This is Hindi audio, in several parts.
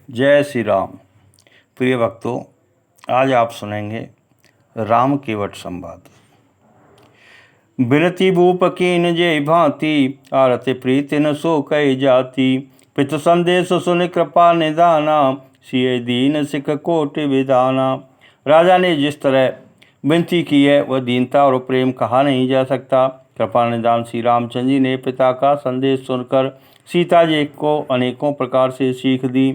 जय श्री राम। प्रिय भक्तों, आज आप सुनेंगे राम केवट संवाद। बिनती भूप कीन जे भांति, आरत प्रीति न सो कई जाति। पितु संदेश सुन कृपा निदाना, सिय दीन सिख कोटि विधाना। राजा ने जिस तरह विनती की है वह दीनता और प्रेम कहा नहीं जा सकता। कृपा निदान श्री रामचंद्र जी ने पिता का संदेश सुनकर सीता जी को अनेकों प्रकार से सीख दी।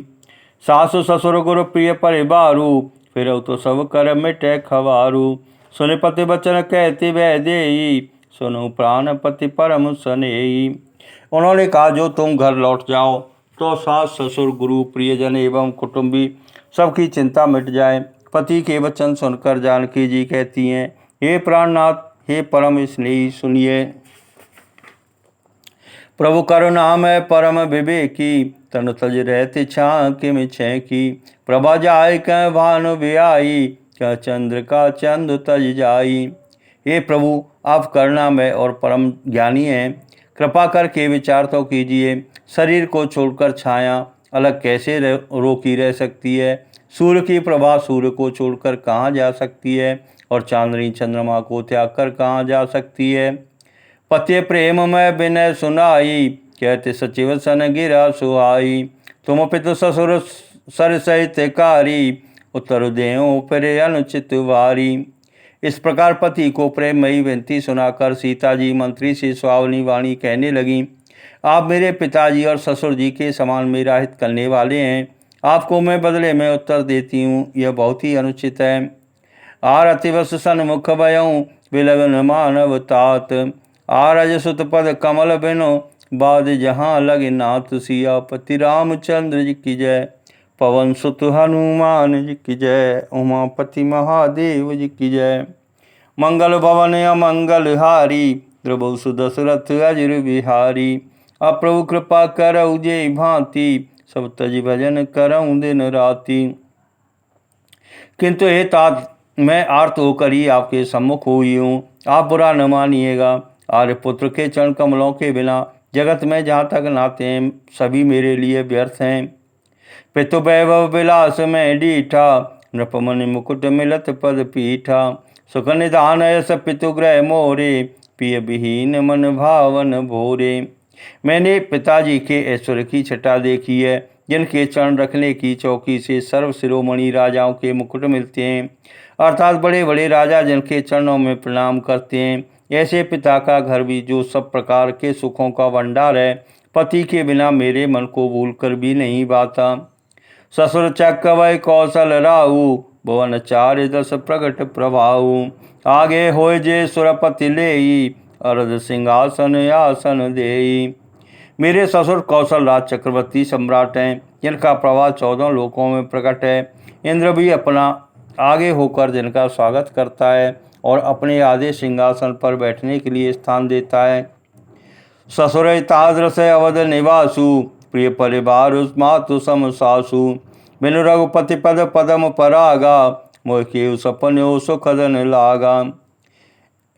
सासु ससुर गुरु प्रिय परिवारु, फिर तो सब कर मिटे खवारू। सुन पति वचन कहते वह देई, सुनो प्राण पति परम सनेई। उन्होंने कहा, जो तुम घर लौट जाओ तो सास ससुर गुरु प्रियजन एवं कुटुंबी सबकी चिंता मिट जाए। पति के वचन सुनकर जानकी जी कहती हैं, हे प्राणनाथ, हे परम स्नेही, सुनिए। प्रभु करुणा में परम विवेकी, तन तज रहते छा किम छे की। प्रभा जाय क भानु बियाई, क्या चंद्र का चंद तज जाई। हे प्रभु, आप करुणामय और परम ज्ञानी हैं। कृपा करके विचार तो कीजिए, शरीर को छोड़कर छाया अलग कैसे रोकी रह सकती है। सूर्य की प्रभा सूर्य को छोड़कर कहाँ जा सकती है, और चांदनी चंद्रमा को त्याग कर कहाँ जा सकती है। पति प्रेम में विनय सुनाई, कहते सचिव सन गिरा सुहाई। तुम पितु ससुर सर सहित कारी, उत्तर देओ फिर अनुचित वारी। इस प्रकार पति को प्रेममयी विनती सुनाकर सीता जी मंत्री से सुहावनी वाणी कहने लगी, आप मेरे पिताजी और ससुर जी के समान मेरा हित करने वाले हैं। आपको मैं बदले में उत्तर देती हूँ, यह बहुत ही अनुचित है। आरतिवश सन्मुख भयऊँ, विलगन मानव तात। आरज सुत पद कमल बिनो, बाद जहाँ लगे नाथ। सियापति रामचंद्र जी की जय, पवन सुत हनुमान जी की जय, उमापति महादेव जी की जय। मंगल भवन अमंगल हारी, प्रभु सुदशरथ अजर बिहारी। अब प्रभु कृपा करऊ जे भांति, सब तज भजन करऊँ दिन राति। किंतु हे तात, मैं आर्त होकर ही आपके सम्मुख हुई हूँ, आप बुरा न मानिएगा। आर्यपुत्र के चरण कमलों के बिना जगत में जहाँ तक नाते हैं सभी मेरे लिए व्यर्थ हैं। पितु वैभव विलास में डीठा, नृपमणि मुकुट मिलत पद पीठा। सुख निधान यस पितु ग्रह मोरे, पिय विहीन मन भावन भोरे। मैंने पिताजी के ऐश्वर्य की छटा देखी है, जिनके चरण रखने की चौकी से सर्व शिरोमणि राजाओं के मुकुट मिलते हैं, अर्थात बड़े बड़े राजा जिनके चरणों में प्रणाम करते हैं। ऐसे पिता का घर भी जो सब प्रकार के सुखों का भंडार है, पति के बिना मेरे मन को भूलकर भी नहीं बाता। ससुर चक्रवय कौशल राहु, भुवन चारि दस प्रगट प्रभाऊ। आगे होय जे सुरपति लेई, अरद सिंहासन आसन देई। मेरे ससुर कौशल राज चक्रवर्ती सम्राट हैं, जिनका प्रभाव 14 लोकों में प्रकट है। इंद्र भी अपना आगे होकर जिनका स्वागत करता है और अपने आधे सिंहासन पर बैठने के लिए स्थान देता है। ससुर तादृश अवध निवासु, प्रिय परिवार मातु सम सासु। बिनु रघुपति पद पदम परागा, मोह के सपनो सुखदन लागा।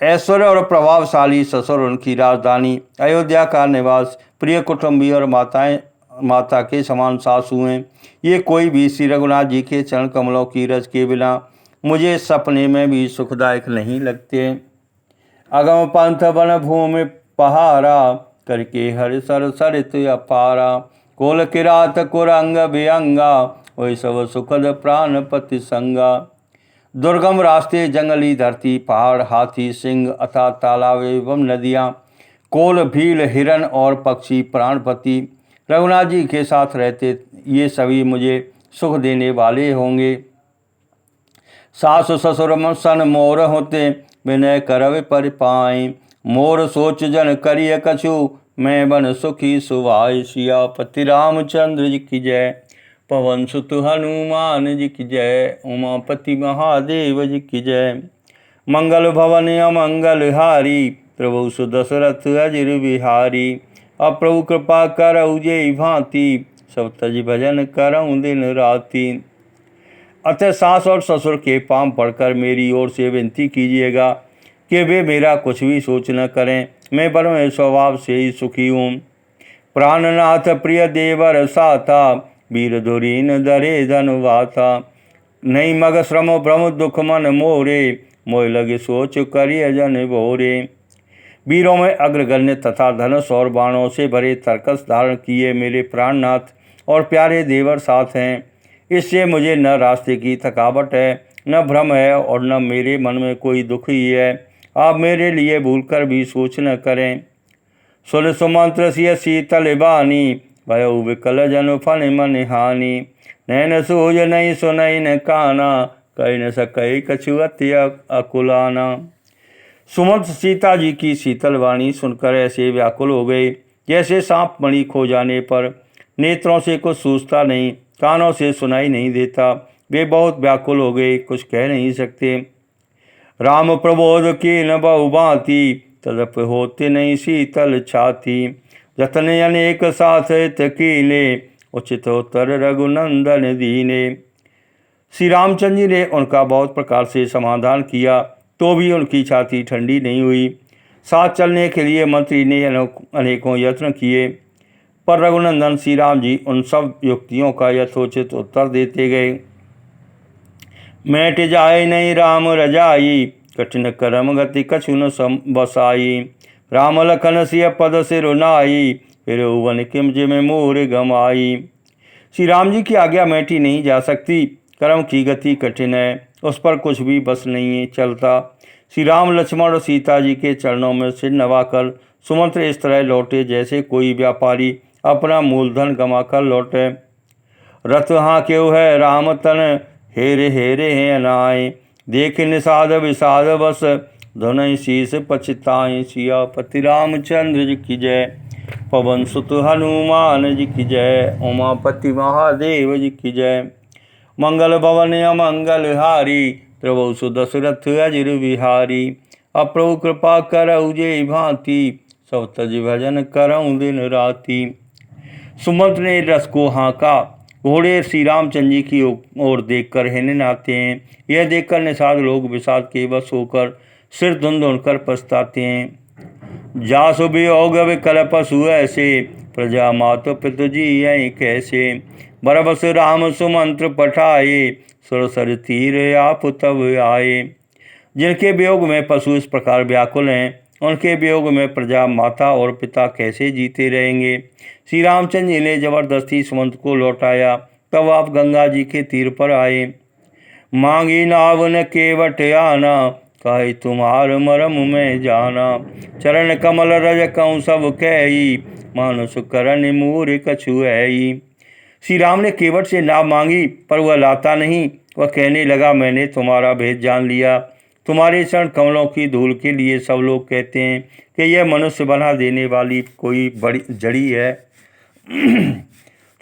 ऐश्वर्य और प्रभावशाली ससुर, उनकी राजधानी अयोध्या का निवास, प्रिय कुटुंबी और माता के समान सासू हैं। ये कोई भी श्री रघुनाथ जी के चरण कमलों की रज के बिना मुझे सपने में भी सुखदायक नहीं लगते। अगम पंथ वन भूमि पहारा, करके हर सर सरित अपारा। कोल किरात कुरंग वियंगा, वही सब सुखद प्राणपति संगा। दुर्गम रास्ते, जंगली धरती, पहाड़, हाथी, सिंह अथवा तालाब एवं नदियाँ, कोल, भील, हिरन और पक्षी प्राणपति रघुनाथ जी के साथ रहते, ये सभी मुझे सुख देने वाले होंगे। सास ससुर सन मोर होते, विनय करवे परिपाई। मोर सोच जन करिय कछु, मैं बन सुखी सुभाई। सियापति रामचंद्र जी की जय, पवन सुत हनुमान जी की जय, उमापति महादेव जी की जय। मंगल भवन अमंगल हारी, प्रभु सुदशरथ अजर बिहारी। अब प्रभु कृपा करऊ जे भांति, सब तज भजन करऊँ दिन राति। अतः सास और ससुर के पांव पड़कर मेरी ओर से विनती कीजिएगा कि वे मेरा कुछ भी सोच न करें, मैं परम स्वभाव से ही सुखी हूँ। प्राणनाथ प्रिय देवर साथा, वीर धुरीन धरे धनुवाता। नहीं मग श्रम भ्रम दुख मन मोरे, मोह लगे सोच करिय जन भोरे। वीरों में अग्रगण्य तथा धनुष और बाणों से भरे तरकस धारण किए मेरे प्राणनाथ और प्यारे देवर साथ हैं। इससे मुझे न रास्ते की थकावट है, न भ्रम है और न मेरे मन में कोई दुख ही है। आप मेरे लिए भूलकर भी सोच न करें। सुन सुमंत्र सिय शीतल बानी, भयो विकल जनु फन मन हानि। नैन सूझ नहीं सुनई न काना, कह न सकई कछु अति अकुलाना। सुमंत सीता जी की शीतल वाणी सुनकर ऐसे व्याकुल हो गए जैसे सांप मणि खो जाने पर नेत्रों से कुछ सूझता नहीं, कानों से सुनाई नहीं देता। वे बहुत व्याकुल हो गए, कुछ कह नहीं सकते। राम प्रबोध की न बहुभांति, तदप होते नहीं शीतल छाती। जतन अनेक साथ कीने, उचित उत्तर रघुनंदन दीने। श्री रामचंद्र जी ने उनका बहुत प्रकार से समाधान किया तो भी उनकी छाती ठंडी नहीं हुई। साथ चलने के लिए मंत्री ने अनेकों यत्न किए, पर रघुनंदन श्री राम जी उन सब युक्तियों का यथोचित उत्तर देते गए। मैट जाए नहीं राम रजाई, कठिन करम गति कछु न बसाई। राम लखन सिय पद सिर नाई, फिर वन किम जिम मोर गमाई। श्री राम जी की आज्ञा मैटी नहीं जा सकती, कर्म की गति कठिन है, उस पर कुछ भी बस नहीं चलता। श्री राम लक्ष्मण और सीता जी के चरणों में सिर नवाकर सुमंत्र इस तरह लौटे जैसे कोई व्यापारी अपना मूलधन गंवाकर लौटे। रथ हाँ क्यों है राम तन, हेरे हेरे हैं अनाए। देख निषाद विषाद बस, धुनई शीस पछताएं। सियापति रामचंद्र जी की जय, पवन सुत हनुमान जी की जय, उमापति महादेव जी की जय। मंगल भवन अमंगल हारी, प्रभु सुदशरथ अजिर बिहारी। अप्रभु कृपा करऊ जे भांति, सब तज भजन करऊँ दिन राति। सुमंत ने रस को हाँका। घोड़े श्री रामचंद्र जी की ओर देखकर हिनन आते हैं। यह देखकर निषाद लोग विषाद के वश होकर सिर धुन धुन कर पछताते हैं। जासु वियोग विकल पशु ऐसे, प्रजा मातु पितु जी यहीं कैसे। बरबस राम सुमंत्र पठाए, सुरसर तीर आप तब आए। जिनके वियोग में पशु इस प्रकार व्याकुल हैं, उनके वियोग में प्रजा माता और पिता कैसे जीते रहेंगे। श्री रामचंद्र जी ने जबरदस्ती सुमंत को लौटाया। तब आप गंगा जी के तीर पर आए। मांगी नाव न केवट आना, कहे तुम्हार मरम में जाना। चरण कमल रज कहूँ सब कही, मानुष करन मूर कछु है। श्री राम ने केवट से नाव मांगी, पर वह लाता नहीं। वह कहने लगा, मैंने तुम्हारा भेद जान लिया। तुम्हारे चरण कमलों की धूल के लिए सब लोग कहते हैं कि यह मनुष्य बना देने वाली कोई बड़ी जड़ी है।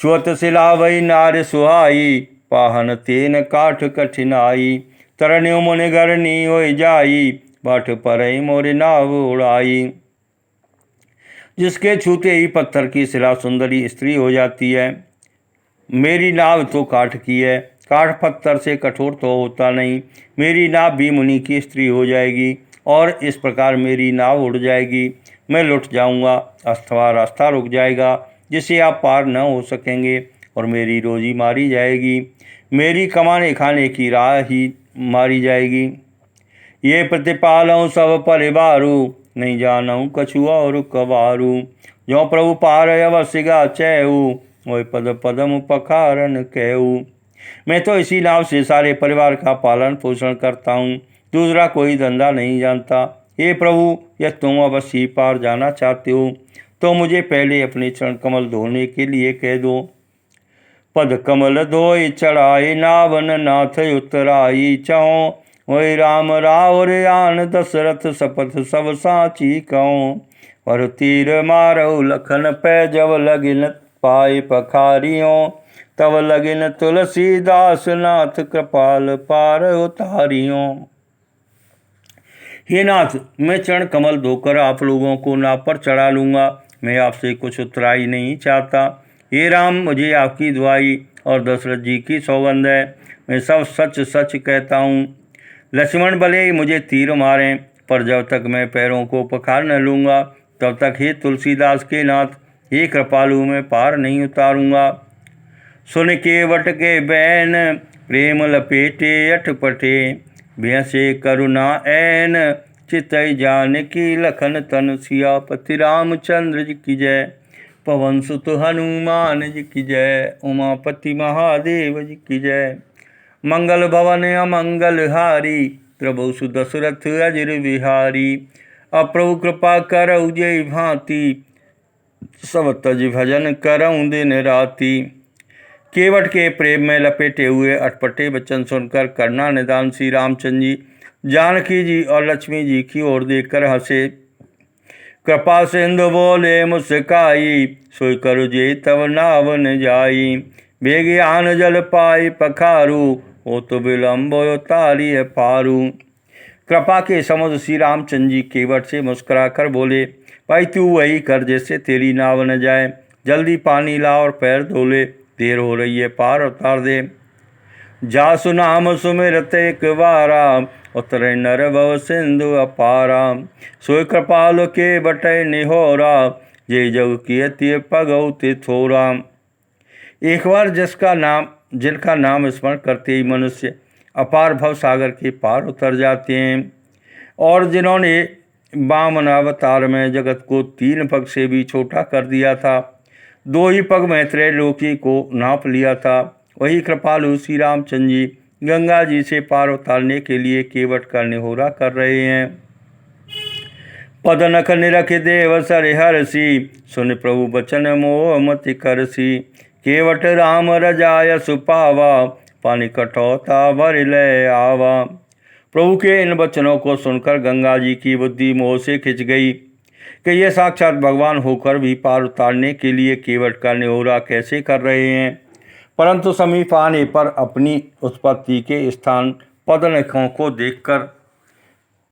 चुअत सिला वही नार सुहाई, पाहन तेन काठ कठिनाई। तरण्यो मुनि गरनी होई जाई, बाट पर मोरे नाव उड़ाई। जिसके छूते ही पत्थर की शिला सुंदरी स्त्री हो जाती है, मेरी नाव तो काठ की है। काठ पत्थर से कठोर तो होता नहीं। मेरी नाव भी मुनि की स्त्री हो जाएगी और इस प्रकार मेरी नाव उड़ जाएगी। मैं लुट जाऊंगा अथवा रास्ता रुक जाएगा, जिससे आप पार न हो सकेंगे और मेरी रोजी मारी जाएगी। मेरी कमाने खाने की राह ही मारी जाएगी। ये प्रतिपालऊँ सब परिवारू, नहीं जानऊँ कछु और कबारू। जो प्रभु पार अवश्य गा चैऊ, वही पद पदम पखारन कहू। मैं तो इसी नाव से सारे परिवार का पालन पोषण करता हूँ, दूसरा कोई धंधा नहीं जानता। हे प्रभु, यह तुम अवश्य पार जाना चाहते हो तो मुझे पहले अपने चरण कमल धोने के लिए कह दो। पद कमल धोई चढ़ाई, नावन नाथ उतराई। चौं वही राम रावर आन, दशरथ शपथ सब साची कहूँ। और तीर मारऊ लखन पै, जब लगिन पाए पखारियों। तब लगिन तुलसीदास, नाथ कृपाल पार उतारियों। हे नाथ, मैं चरण कमल धोकर आप लोगों को नाव पर चढ़ा लूँगा। मैं आपसे कुछ उतराई नहीं चाहता। हे राम, मुझे आपकी दुआई और दशरथ जी की सौगंध है। मैं सब सच सच कहता हूँ। लक्ष्मण भले ही मुझे तीर मारें, पर जब तक मैं पैरों को पखार न लूँगा तब तक हे तुलसीदास के नाथ, हे कृपालु, मैं पार नहीं उतारूँगा। सुन केवट के बैन प्रेम लपेटे अठपटे भयसे करुणा ऐन चितई जानकी लखन तन सियापति रामचंद्र जी की जय। पवन सुत हनुमान जी की जय। उमापति महादेव जी की जय। मंगल भवन अमंगल हारी प्रभु सुदशरथ अजर बिहारी। अप्रभु कृपा करऊ जय भांति सब तज भजन करऊँ दिन राति। केवट के प्रेम में लपेटे हुए अटपटे वचन सुनकर करुणा निदान श्री रामचंद्र जी जानकी जी और लक्ष्मी जी की ओर देखकर हंसे। कृपा सिंधु बोले मुस्काई सोई करु जे तब नावन जाई। बेगी आन जल पाई पखारू हो तो विलम्ब तारी पारू। कृपा के समुद्र श्री रामचंद्र जी केवट से मुस्कुराकर बोले, भाई तू वही कर जिससे तेरी नाव न जाए। जल्दी पानी ला और पैर धो ले, देर हो रही है, पार उतार दे। जासु नाम सुमिरत एक बारा उतरे नर भव सिंधु अपारा। सोई कृपाल के बटय निहोरा जे जग कियति पगौ ते थोरा। एक बार जिनका नाम स्मरण करते ही मनुष्य अपार भव सागर के पार उतर जाते हैं। और जिन्होंने वामन अवतार में जगत को 3 पग से भी छोटा कर दिया था, 2 ही पग में त्रैलोकी को नाप लिया था, वही कृपालु श्री रामचंद्र जी गंगा जी से पार उतारने के लिए केवट का निहोरा कर रहे हैं। पदनख निरख देव सर हरसी सुन प्रभु बचन मोह मति करसी। केवट राम रजाय सुपावा पानी कठौता भर ले आवा। प्रभु के इन वचनों को सुनकर गंगा जी की बुद्धि मोह से खिंच गई कि ये साक्षात भगवान होकर भी पार उतारने के लिए केवट का निहोरा कैसे कर रहे हैं। परंतु समीप आने पर अपनी उत्पत्ति के स्थान पदनखों को देखकर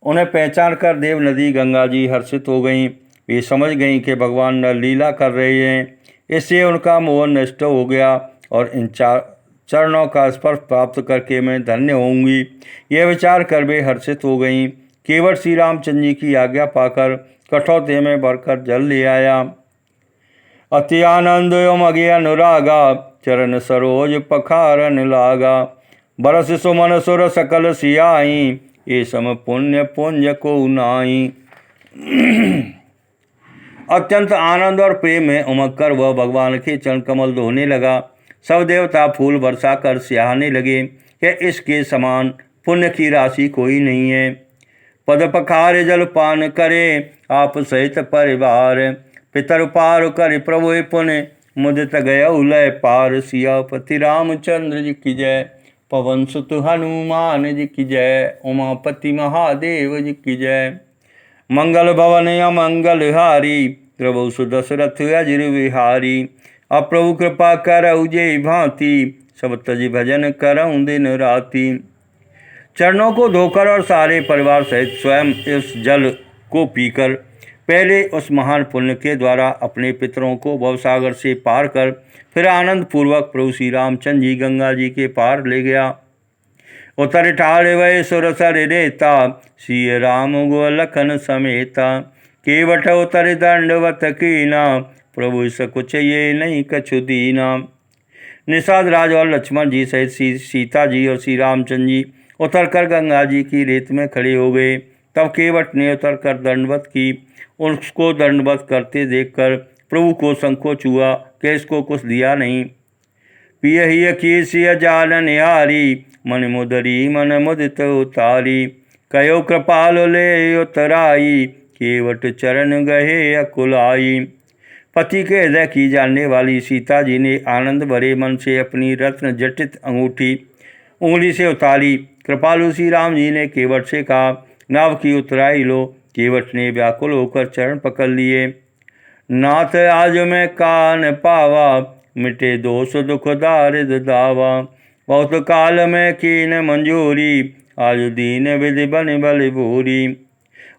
उन्हें पहचान कर देव नदी गंगा जी हर्षित हो गईं। वे समझ गईं कि भगवान लीला कर रहे हैं। इससे उनका मोह नष्ट हो गया और इन चरणों का स्पर्श प्राप्त करके मैं धन्य होंगी, यह विचार कर वे हर्षित हो गईं। केवट श्री रामचंद्र जी की आज्ञा पाकर कठौते में भरकर जल ले आया। अति आनंद मगे अनुरागा चरण सरोज पखारन लागा। बरस सुमन सुर सकल सियाई ये सम पुण्य पुंज को नाई। अत्यंत आनंद और प्रेम में उमग कर वह भगवान के चरण कमल धोने लगा। सब देवता फूल बरसा कर स्याहने लगे कि इसके समान पुण्य की राशि कोई नहीं है। पद पखारे जल पान करे आप सहित परिवार। पितर पार कर प्रभु पुण्य मुदित गय लय पार। सियापति रामचंद्र जी की जय। पवन सुत हनुमान जी की जय। उमापति महादेव जी की जय। मंगल भवन अमंगल हारी प्रभु सुदशरथ अजर बिहारी। अप्रभु कृपा करऊ जे भांति सब तज भजन करऊँ दिन राति। चरणों को धोकर और सारे परिवार सहित स्वयं इस जल को पीकर पहले उस महान पुण्य के द्वारा अपने पितरों को भवसागर से पार कर फिर आनंद पूर्वक प्रभु श्री रामचंद्र जी गंगा जी के पार ले गया। उतर ठाड़ वै सुर सर रेता श्री राम गो लखन समेता। केवट उतर दंडवत कीना प्रभु सकुच ये नहीं कछु दीना। निषाद राज और लक्ष्मण जी सहित सीता जी और श्री रामचंद्र जी उतरकर गंगा जी की रेत में खड़े हो गए। तब केवट ने उतरकर दंडवत की। उसको दंडवत करते देखकर प्रभु को संकोच हुआ कि इसको कुछ दिया नहीं। पियहिय कीसिय जान निहारी मन मुदरी मन मुदित उतारी। कयो कृपाल ले उतराई केवट चरण गहे अकुलाई। पति के हृदय की जानने वाली सीता जी ने आनंद भरे मन से अपनी रत्न जटित अंगूठी उंगली से उतारी। कृपालु श्री राम जी ने केवट से कहा, नाव की उतराई लो। केवट ने व्याकुल होकर चरण पकड़ लिए। नाथ आज मैं कान पावा मिटे दोष दुख दारिद दावा। बहुत काल में कीन मंजूरी आज दीन विधि बन बल भूरी।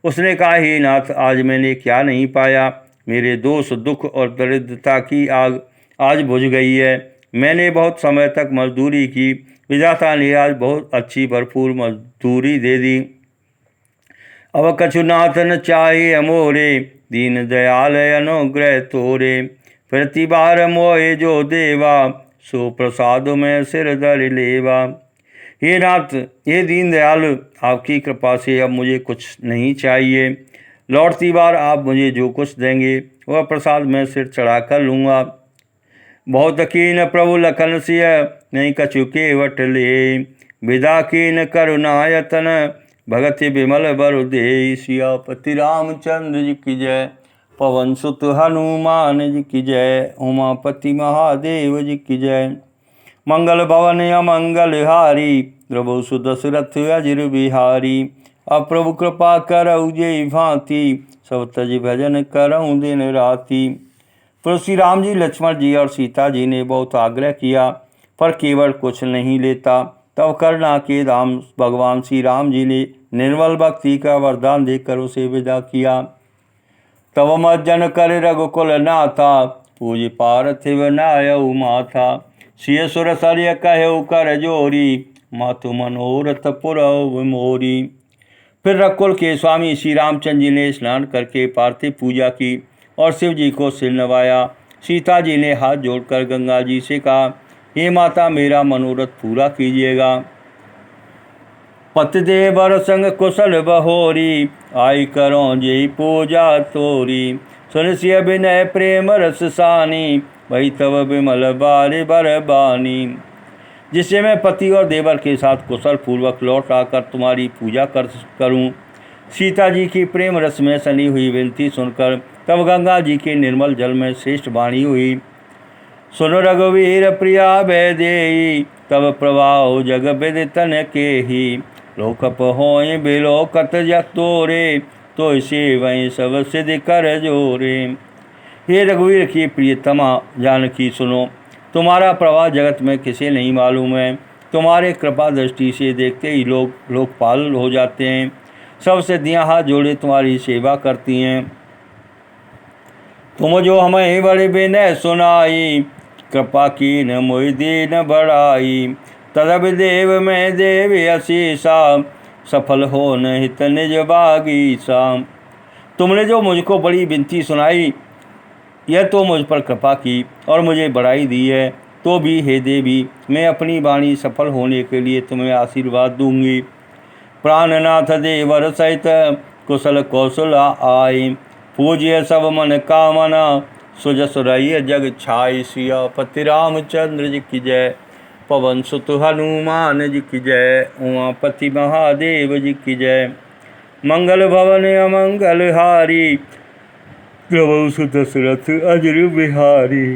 उसने कहा, हे नाथ, आज मैंने क्या नहीं पाया। मेरे दोष दुख और दरिद्रता की आग आज बुझ गई है। मैंने बहुत समय तक मजदूरी की, विधाता ने आज बहुत अच्छी भरपूर मजदूरी दे दी। अब कछु नाथ न चाहे अमोरे दीन दयाल अनुग्रह तोरे। प्रतिबार मोहे जो देवा सो प्रसाद में सिर धर लेवा। हे नाथ, हे दीन दयाल, आपकी कृपा से अब मुझे कुछ नहीं चाहिए। लौटती बार आप मुझे जो कुछ देंगे वह प्रसाद में सिर चढ़ा कर लूँगा। बहुत कीन प्रभु लखन सिय नहीं कछु केवट ले। विदा कीन करुणायतन भगत विमल बरु दे। सियापति रामचंद्र जी की जय, पवन सुत हनुमान जी की जय, उमापति महादेव जी की जय। मंगल भवन अमंगल हारी, प्रभु सुदशरथ अजिर बिहारी। अब प्रभु कृपा करऊ जे भांति, सब तज भजन करऊँ दिन राति। तो श्री राम जी, लक्ष्मण जी और सीता जी ने बहुत आग्रह किया, पर केवल कुछ नहीं लेता। तब करुणा के धाम भगवान श्री राम जी ने निर्मल भक्ति का वरदान देकर उसे विदा किया। तब मज्जन कर रघुकुल नाथा, पूज पार्थिव नायऊ माथा। सिय सुर सरिय कहु कर जोरी, मातु मनोरथ पुरऊ मोरी। फिर रघुकुल के स्वामी श्री रामचंद्र जी ने स्नान करके पार्थिव पूजा की और शिव जी को सिर नवाया। सीता जी ने हाथ जोड़कर गंगा जी से कहा, हे माता, मेरा मनोरथ पूरा कीजिएगा। पतिदेवर संग कुशल बहोरी, आई करो जे पूजा तोरी। सुन सिय विनय प्रेम रस सानी, वही तब विमल बारे बरबानी। जिससे मैं पति और देवर के साथ कुशल पूर्वक लौट आकर तुम्हारी पूजा करूं। सीता जी की प्रेम रस में सनी हुई विनती सुनकर तब गंगा जी के निर्मल जल में श्रेष्ठ वाणी हुई। सुन रघुवीर प्रिया वैदेही, तब प्रभाव जग विदितन के ही। लोकप होय बिलोकत जतोरे, तो इसे वहीं सब सिद्ध कर जोरे। हे रघुवीर की प्रियतमा जानकी सुनो, तुम्हारा प्रवाह जगत में किसे नहीं मालूम है। तुम्हारे कृपा दृष्टि से देखते ही लोग लोकपाल हो जाते हैं। सब सिद्धियाँ हाथ जोड़े तुम्हारी सेवा करती हैं। तुम जो हमें बड़े विनय सुनाई, कृपा की न मोहि दीन बढ़ाई। तदब देव में देव अशीषा, सफल हो न हित निज बागीसा। तुमने जो मुझको बड़ी विनती सुनाई, यह तो मुझ पर कृपा की और मुझे बढ़ाई दी है, तो भी हे देवी, मैं अपनी वाणी सफल होने के लिए तुम्हें आशीर्वाद दूंगी। प्राणनाथ देवर सहित कुशल कौशल आए, पूज्य सब मन कामना, सुजस रहिय जग छाई। सियापति रामचंद्र जी की जय, पवन सुत हनुमान जी की जय, उमापति महादेव जी की जय। मंगल भवन अमंगल हारी, प्रभु सुदशरथ अजिर बिहारी।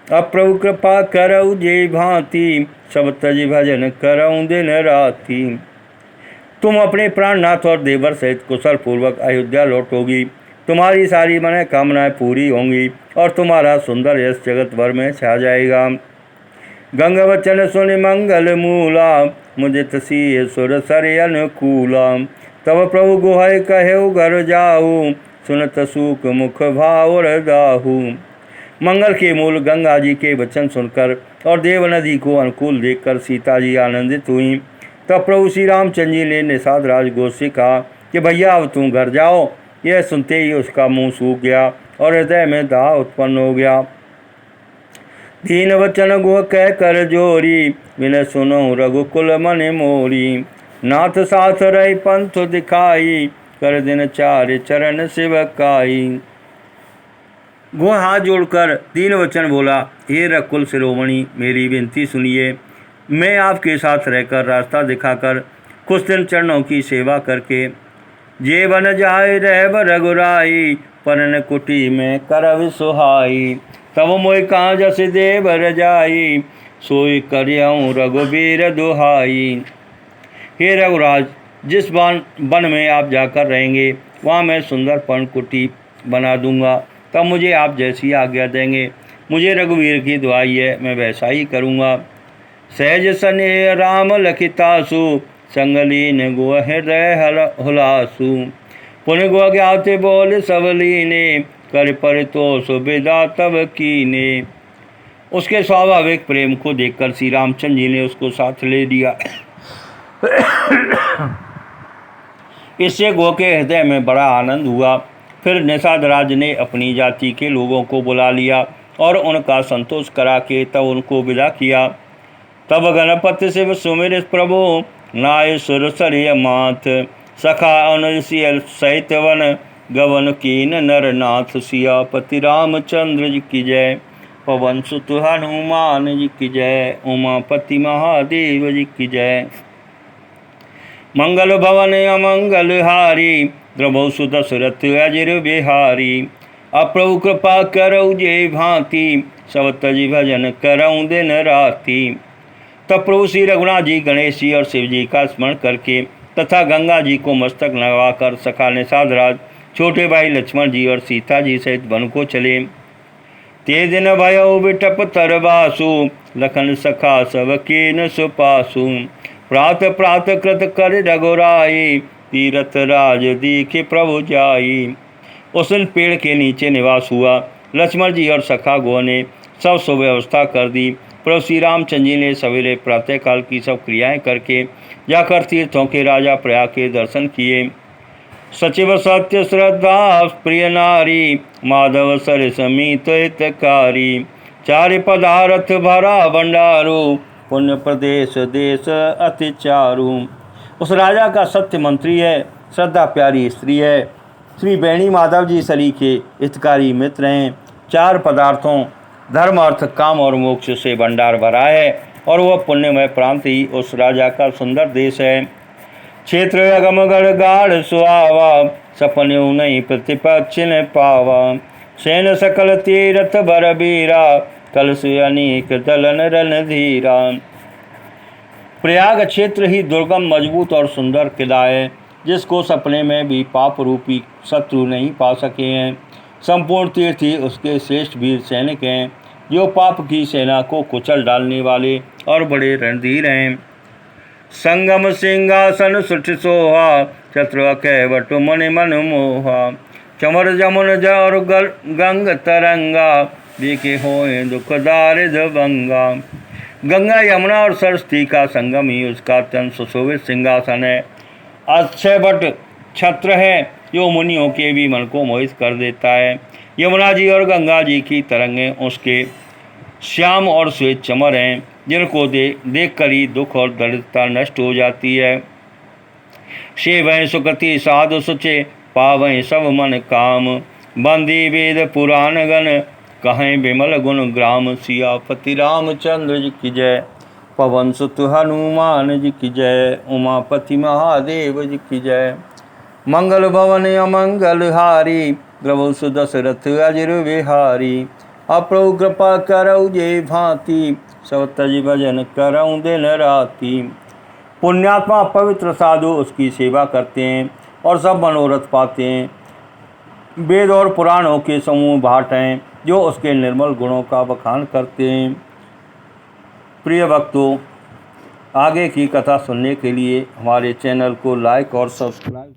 अब प्रभु कृपा करऊ जे भांति, सब तज भजन करऊँ दिन राति। तुम अपने प्राणनाथ और देवर सहित कुशल पूर्वक अयोध्या लौटोगी। तुम्हारी सारी मन कामनाएं पूरी होंगी और तुम्हारा सुंदर यश जगत भर में छा जाएगा। गंगा वचन सुनि मंगल मूला, मुदित सिय सुर सर अनुकूला। तब प्रभु गुहय कहेउ घर जाऊ, सुनत सूक मुख भाव दाहू। मंगल के मूल गंगा जी के वचन सुनकर और देव नदी को अनुकूल देखकर सीता जी आनंदित हुई। तब प्रभु श्री रामचंद्र जी ने निषाद राजगोष से कहा कि भैया अब तुम घर जाओ। यह सुनते ही उसका मुंह सूख गया और हृदय में दाह उत्पन्न हो गया। दीन वचन गुह कह कर जोरी, विनय सुनो रघुकुल मन मोरी। नाथ साथ रही पंथ दिखाई, कर दिन चार चरण सेवकाई। गुह हाथ जोड़कर दीन वचन बोला, हे रघुकुल शिरोमणि, मेरी विनती सुनिए। मैं आपके साथ रहकर रास्ता दिखाकर कुछ दिन चरणों की सेवा करके जे बन जाए रह रघुराई, परन कुटी में करव सुहाई। तब मोहि कहाँ जस देव रजाई, सोई करियऊँ रघुबीर दुहाई। हे रघुराज, जिस वन में आप जाकर रहेंगे वहाँ मैं सुंदर पर्णकुटी बना दूंगा। तब मुझे आप जैसी आज्ञा देंगे। मुझे रघुवीर की दुआई है, मैं वैसा ही करूँगा। सहज स्नेह राम लखितासु, संगलीन गुह हृदय हुलासु। पुन गुह ज्ञाते बोल सब लीने, कर पर तो सुविधा तब कीने। उसके स्वाभाविक प्रेम को देखकर श्री रामचंद्र जी ने उसको साथ ले दिया। इससे गुह के हृदय में बड़ा आनंद हुआ। फिर निषाद राज ने अपनी जाति के लोगों को बुला लिया और उनका संतोष करा के तब उनको विदा किया। तब गणपति शिव सुमिर प्रभु नाय सुर सरिय माथ, सखा अनुज सिय सहित वन गवन कीन नर नाथ। सियापति रामचंद्र जी की जय, पवन सुत हनुमान जी की जय, उमापति महादेव जी की जय। मंगल भवन अमंगल हारी, द्रवौ सुदशरथ अजिर बिहारी। अप्रभु कृपा करौ जे भांति, सब तज भजन करऊँ दिन राति। तब प्रभु श्री रघुनाथ जी, गणेश जी और शिव जी का स्मरण करके तथा गंगा जी को मस्तक लगाकर सखा निषादराज, छोटे भाई लक्ष्मण जी और सीता जी सहित वन को चले। ते दिन भयउ बिटप तरबासु, लखन सखा सब कीन सुपासु। प्रात प्रात कृत कर रघुराई, तीरथ राज दीखे प्रभु जाई। उस दिन पेड़ के नीचे निवास हुआ। लक्ष्मण जी और सखा गो ने सब सुव्यवस्था कर दी। प्रभु श्री रामचंद्र जी ने सवेरे प्रातःकाल की सब क्रियाएं करके जाकर तीर्थों के राजा प्रयाग के दर्शन किए। सचिव सत्य श्रद्धा प्रिय नारी, माधव सर समीत हितकारी। चारि पदार्थ भरा भंडारू, पुण्य प्रदेश देश अति चारु। उस राजा का सत्य मंत्री है, श्रद्धा प्यारी स्त्री है, श्री बेणी माधव जी सलीके हितकारी मित्र हैं। चार पदार्थों धर्म अर्थ काम और मोक्ष से भंडार भरा है और वह पुण्यमय प्रांत ही उस राजा का सुंदर देश है। क्षेत्र अगम गढ़ गाढ़ सुहावा, सपन्यु नहीं प्रतिपक्ष न पावा। सैन सकल तीरथ भर बीरा, कलश अनेक दलन रणधीरा। प्रयाग क्षेत्र ही दुर्गम मजबूत और सुंदर किला है, जिसको सपने में भी पाप रूपी शत्रु नहीं पा सके हैं। संपूर्ण तीर्थ ही उसके श्रेष्ठ वीर सैनिक हैं, जो पाप की सेना को कुचल डालने वाले और बड़े रणधीर हैं। संगम सिंहासन सुठ सोहा, चतुर कैवट मुनि मन मोहा। चमर जमुन जर गंग तरंगा, देखे होए दुख दारिद भंगा। गंगा यमुना और सरस्वती का संगम ही उसका अत्यंत सुशोभित सिंहासन है। अक्षय वट छत्र है, जो मुनियों के भी मन को मोहित कर देता है। यमुना जी और गंगा जी की तरंगें उसके श्याम और श्वेत चमर हैं, जिनको देख कर ही दुख और दरिद्रता नष्ट हो जाती है। सेवं सुकृति साधु सुचे, पावं सब मन काम। बंदी वेद पुराण गण, कहें विमल गुण ग्राम। सियापति रामचंद्र जी की जय, पवन सुत हनुमान जी की जय, उमापति महादेव जी की जय। मंगल भवन अमंगल हारी, द्रवौ सुदशरथ अजिर बिहारी। अप्रभु कृपा करौ जे भांति, सब तज भजन करऊँ दिन राति। पुण्यात्मा पवित्र साधु उसकी सेवा करते हैं और सब मनोरथ पाते हैं। वेद और पुराणों के समूह भाट हैं, जो उसके निर्मल गुणों का बखान करते हैं। प्रिय भक्तों, आगे की कथा सुनने के लिए हमारे चैनल को लाइक और सब्सक्राइब